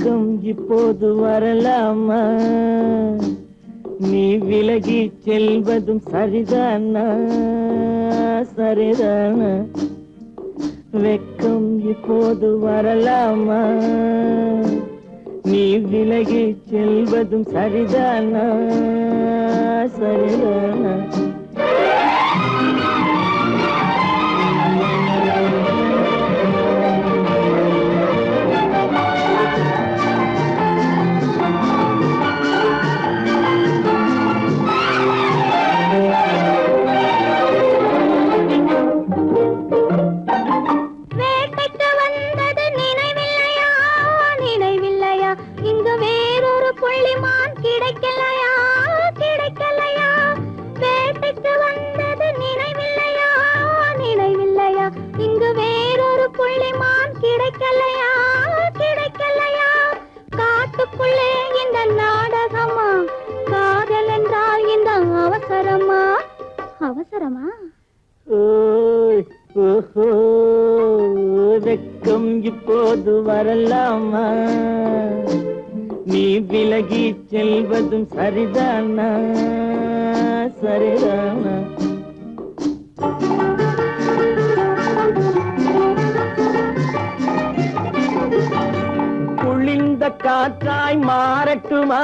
வெக்கம் இப்போது வரலாமா? நீ விலகி செல்வதும் சரிதானா? சரிதானா? வெக்கம் இப்போது வரலாமா? நீ விலகி செல்வதும் சரிதானா? சரிதானா? வேட்டைக்கு வந்தது நினைவில்லையா? நினைவில்லையா? இங்கு வேறொரு புள்ளிமான் கிடைக்கலையா? கிடைக்கலையா? வேட்டைக்கு வந்தது நினைவில்லையா? நினைவில்லையா? இங்கு வேறொரு புள்ளிமான் கிடைக்கலையா? கிடைக்கலையா? காட்டுக்குள்ளே இந்த நாடகமா? காதல் என்றால் இந்த அவசரமா? அவசரமா? ஓய், ஓஹோ, வெக்கம் இப்போது வரலாமா? நீ விலகி செல்வதும் சரிதானா? சரிதானா? குளிர்ந்த காற்றாய் மாறட்டுமா?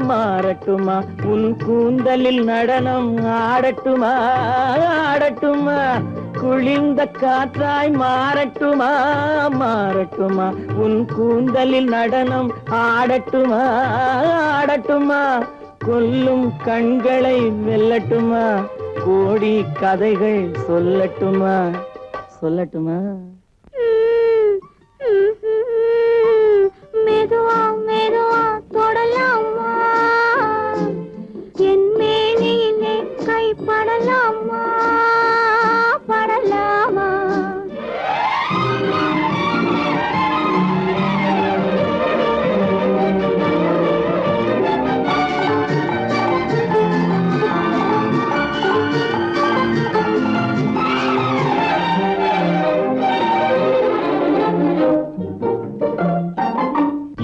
மாறட்டுமா? உன் கூந்தலில் நடனம் ஆடட்டுமா? ஆடட்டுமா? குளிர்ந்த காற்றாய் மாறட்டுமா? மாறட்டுமா? உன் கூந்தலில் நடனம் ஆடட்டுமா? ஆடட்டுமா? கொல்லும் கண்களை வெல்லட்டுமா? கோடி கதைகள் சொல்லட்டுமா? சொல்லட்டுமா? மெதுவா மெதுவா தொடலாமா? என் மேனியிலே கை படலாமா? படலாமா?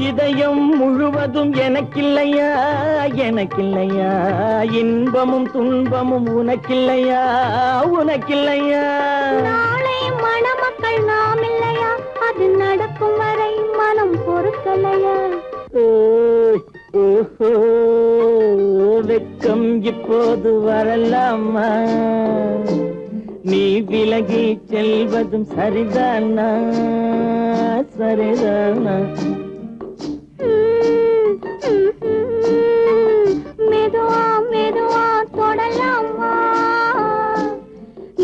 இதயம் முழுவதும் எனக்கில்லையா? எனக்கில்லையா? இன்பமும் துன்பமும் உனக்கில்லையா? உனக்கில்லையா? நாளை மணமக்கள் நாம் இல்லையா? அது நடக்கும் வரை மனம் பொறுக்கலையா? ஓய், ஓஹோ, வெக்கம் இப்போது வரலாமா? நீ விலகி செல்வதும் சரிதானா? சரிதானா? மெதுவா மெதுவா தொடலாமா?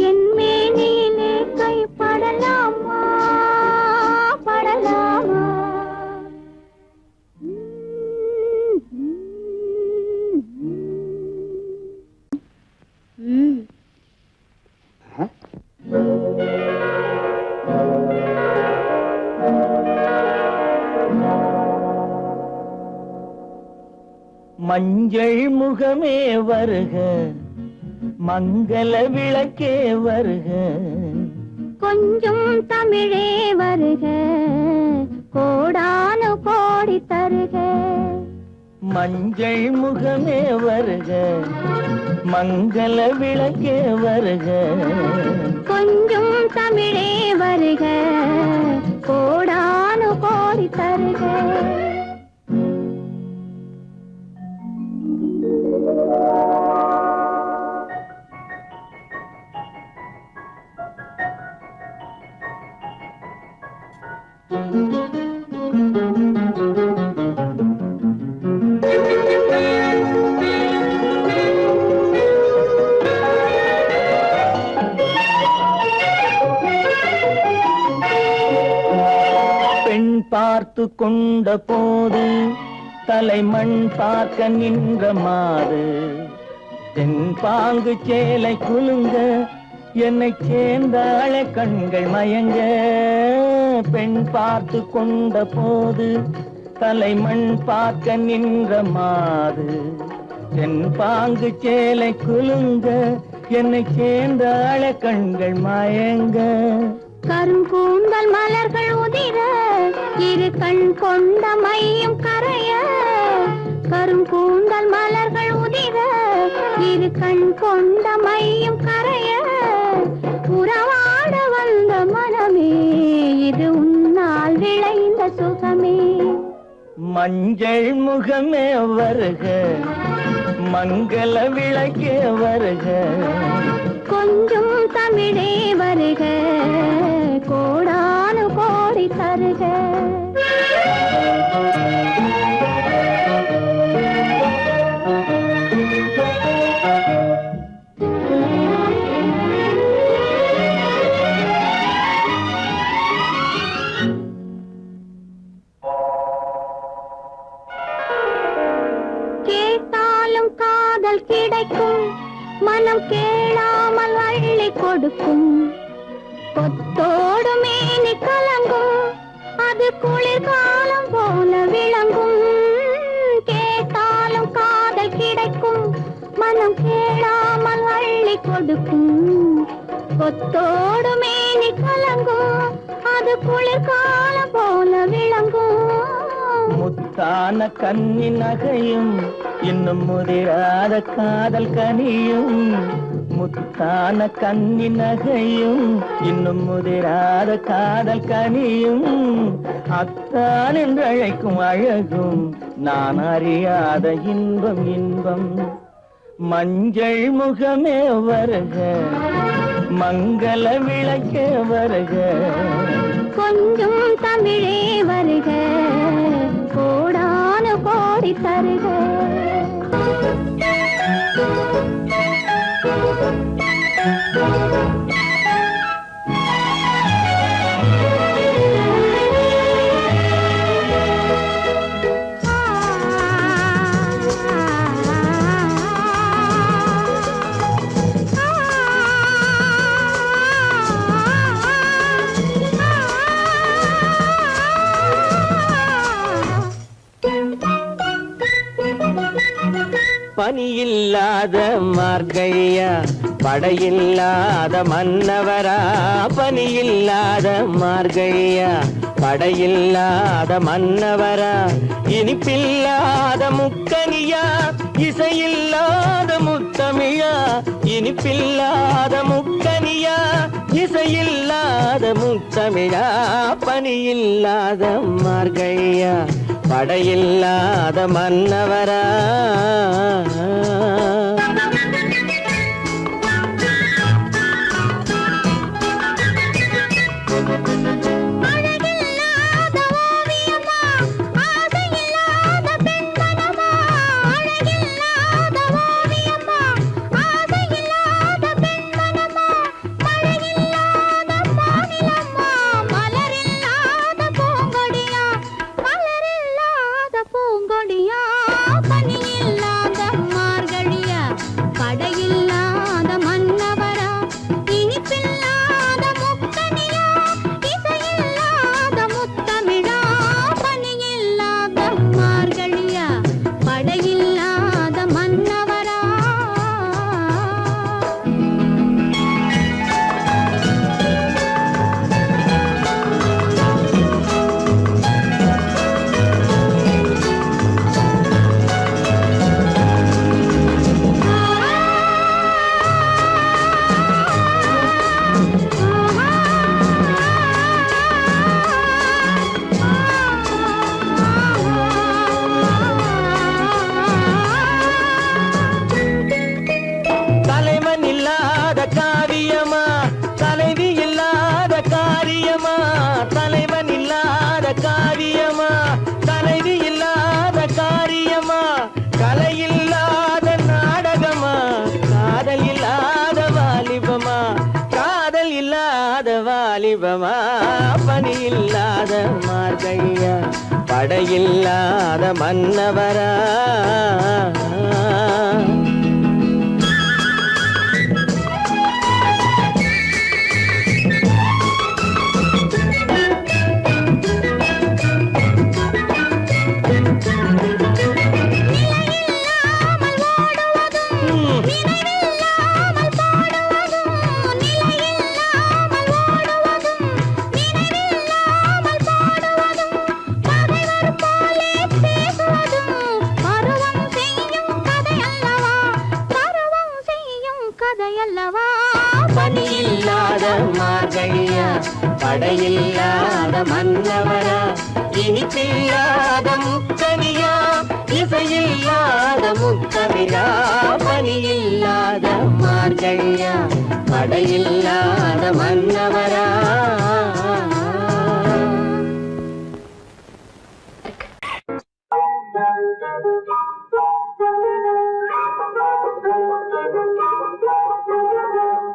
என் மேனியிலே கை படலாமா? படலாமா? மஞ்சள் முகமே வருக, மங்கள விளக்கே வருக. கொஞ்சம் தமிழே வருக, கோடானு கோடி தருக. மஞ்சள் முகமே வருக, மங்கள விளக்கே வருக. கொஞ்சம் தமிழே வருக, கோடானு கோடி தருக. பெண் பார்த்து கொண்ட போது தலைமண் பார்க்க நின்ற மாது, தென் பாங்கு சேலை குலுங்க என்னை சேர்ந்தாள கண்கள் மயங்க. பெண் பார்த்து கொண்ட போது தலைமண் பார்க்க நின்ற மாது, தென் பாங்கு சேலை குலுங்க என்னை சேர்ந்தாள கண்கள் மயங்க. கருங்கூந்தல் மலர்கள் உதிர இரு கண் கொண்ட மையும் கரைய கருங்கூந்தல் மலர்கள் உதிர இரு கண் கொண்ட மையும் கரைய உறவாட வந்த மனமே இது உன்னால் விளைந்த சுகமே மஞ்சள் முகமே வருக மங்கள விளக்கே வருக கொஞ்சம் தமிழே வருக கோடானு கோடி தருக கேட்டாலும் காதல் கிடைக்கும் மனம் கேளாமல் அள்ளி கொடுக்கும் கொத்தோடு மேனி கலங்கும் அது குளிர்காலம் போல விளங்கும் கேட்டாலும் காதல் கிடைக்கும் மனம் கேளாமல் அள்ளி கொடுக்கும் கொத்தோடு மேனி கலங்கும் அது குளிர்காலம் போல விளங்கும் முத்தான கன்னி நகையும் இன்னும் முதிராத காதல் கனியும் முத்தான கன்னி நகையும் இன்னும் முதிராத காதல் கனியும் அத்தான் என்று அழைக்கும் அழகும் நான் அறியாத இன்பம் இன்பம் மஞ்சள் முகமே வருக மங்கள விளக்கே வருக கொஞ்சம் தமிழே வருக கோடானு கோடி தருக பனியில்லாத மார்கழியா படையில்லாத மன்னவரா பனியில்லாத மார்கழியா படையில்லாத மன்னவரா இனிப்பில்லாத முக்கனியா இசையில்லாத முத்தமிழா இனிப்பில்லாத முக்கனியா இசையில்லாத முத்தமிழா பனியில்லாத மார்கழியா படையில்லாத மன்னவரா வாலிபமா பனியில்லாத மார்கழியா படையில்லாத மன்னவரா படையில்லாத மன்னவரா, இனிப்பில்லாத முக்கனியா, இசையில்லாத முக்கவிரா, பனியில்லாத மார்கழியா, படையில்லாத மன்னவரா.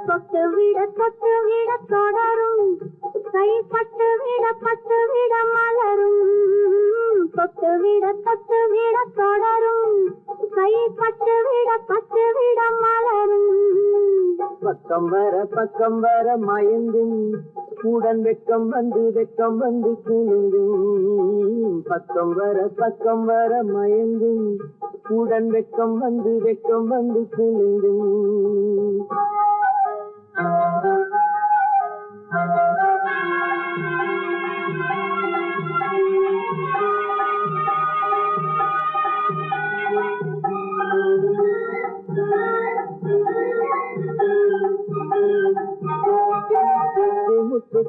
தொட்டு விட தொடரும், கைப்பட்டு விட மலரும். தொட்டு விட தொடரும், கைப்பட்டு விட மலரும். பக்கம் வர மயங்கும், உடன் வெக்கம் வந்து குலுங்கும். பக்கம் வர மயங்கும், உடன் வெக்கம் வந்து குலுங்கும்.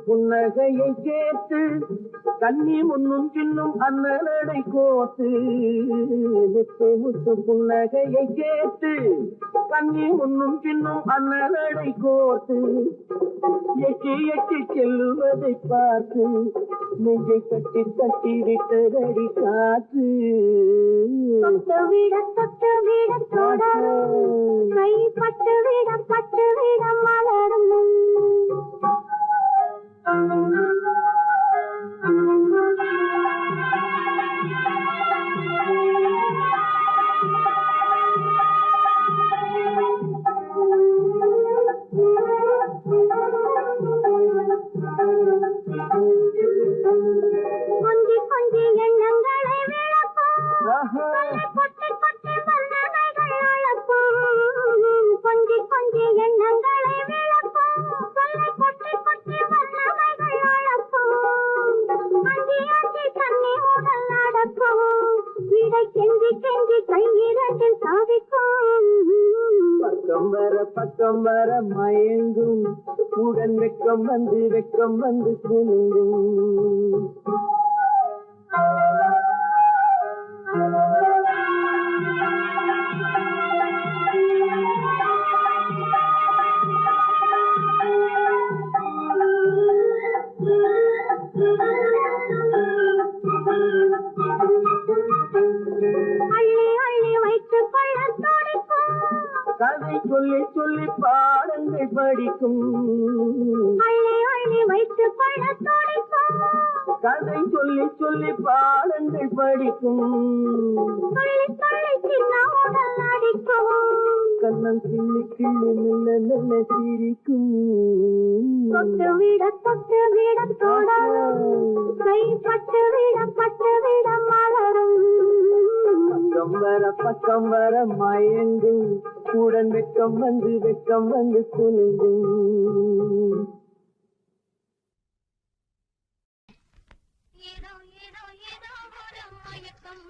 புன்னகையை கேட்டு கண்ணி முன்னும் பின்னும் அண்ணனடை கோத்து. முத்து புன்னகையை கேட்டு கண்ணி முன்னும் பின்னும் அண்ணனடை கோத்து. எட்டி செல்லுவதை பார்த்து நெஞ்சை கட்டி விட்டதடி காற்று. தொட்டு விட தொடரும், கைப்பட்டு விட மலரும். கொஞ்சி எண்ணங்களை விளக்கும், கொட்டி வல்லமைகள் அழக்கும். கொஞ்சி எண்ணங்களை விளக்கும், கொட்டி வல்லமைகள் அழக்கும். அஞ்சி தண்ணி உடல் நடக்கும், இடை கெஞ்சி கையிரண்டில் சாதிக்கும். பக்கம் வர மயங்கும், உடன் வெக்கம் வந்து குலுங்கும். அள்ளி வைத்துக் கொள்ள துடிக்கும், கதை சொல்லி பாடங்கள் படிக்கும். அள்ளி வைத்துக் கொள்ள துடிக்கும், கதை சொல்லி பாடங்கள் படிக்கும். துள்ளி சின்ன உடல் அடிக்கும். கண்ணம் கிள்ளி நல்ல சிரிக்கும். தொட்டு விட தொடரும், கைப்பட்டு விட மலரும். பக்கம் வர மயங்கும், உடன் வெக்கம் வந்து குலுங்கும். ஏதோ ஒரு மயக்கம்,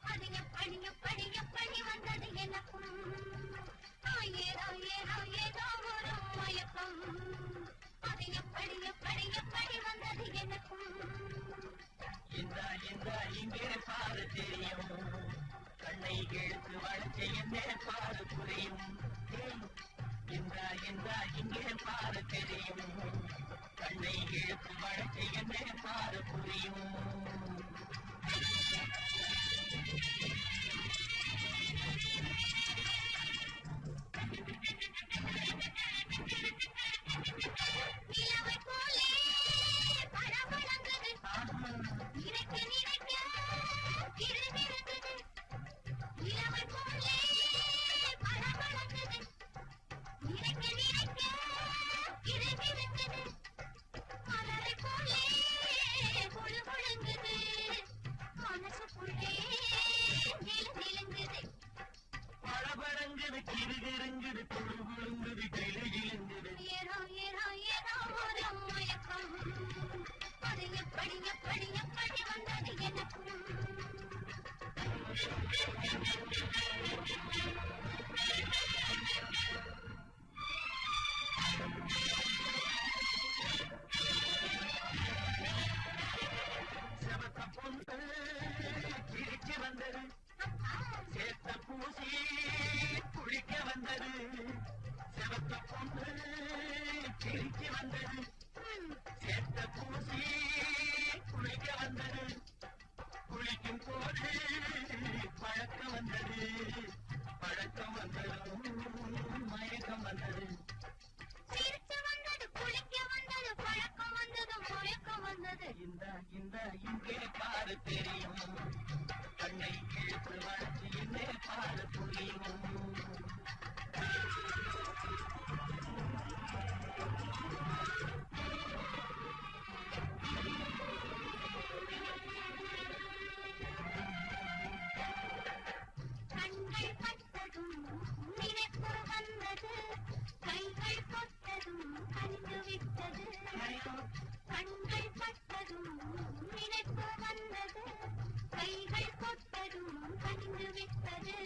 அது எப்படி வந்தது எனக்கும். ஏதோ ஒரு மயக்கம், அது எப்படி வந்தது எனக்கும். இங்கே பாரு தெரியும், கண்ணை இழுத்து வளர்ச்சி என்ன பாரு புரியும். இங்கே பாரு தெரியும், கண்ணை இழுத்து வளர்ச்சி என்ன பாரு புரியும். வந்தது சேத்த பூசி குளிக்க வந்தது செவத்த பொண்ணு சிரிக்க வந்தது சேத்த பூசி குளிக்க வந்தது குளிக்கும் போது பழக்கம் வந்தது பழக்கம் வந்ததும் மயக்கம் வந்தது சிரிச்சு வந்தது குளிக்க வந்தது பழக்கம் வந்தது மயக்கம் வந்தது இந்த இங்கே பாரு தெரியும் கண்ணை இழுத்து வளர்ச்சி என்னே பாரு புரியும் கண்கள் பட்டதும் நினைப்பு வந்தது கைகள் கொட்டதும் கண்டு விட்டது கண்கள் பட்டதும் நினைப்பு வந்தது கைகள் கொட்டதும் கண்டு விட்டது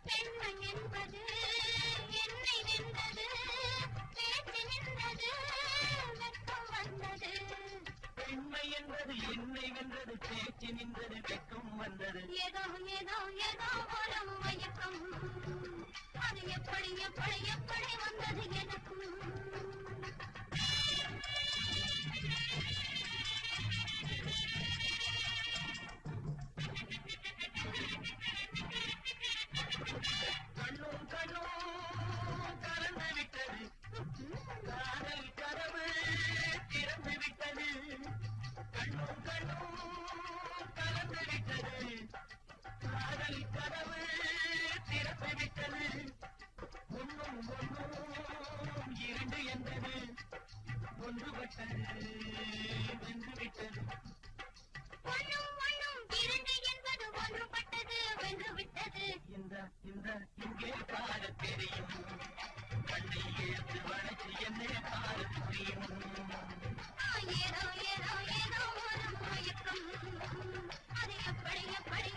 பெண்மை என்பது என்னை வென்றது பேச்சு நின்றது வெட்கம் வந்தது பெண்மை என்பது என்னை வென்றது பேச்சு நின்றது வெட்கம் வந்தது ஏதோ ஏதோ ஏதோ ஒரு மயக்கம் அது எப்படி எப்படி எப்படி வந்தது எனக்கும் கண்ணும் கலந்து விட்டது காதல் கதவு திறந்து விட்டது கண்ணும் கலந்து விட்டது காதல் கதவு திறந்து விட்டது ஒன்னும் இரண்டு என்பது ஒன்றுபட்டது வென்று விட்டது ஒண்ணும் ஒண்ணும் இரண்டு என்பது ஒன்றுபட்டது வென்று விட்டது இந்த இங்கே பாட தெரியும் கண்ணை இழுத்து வளர்ச்சி என்னே பாட புரியும் ஏதோ ஏதோ ஏதோ ஒரு மயக்கம் அது எப்படி எப்படி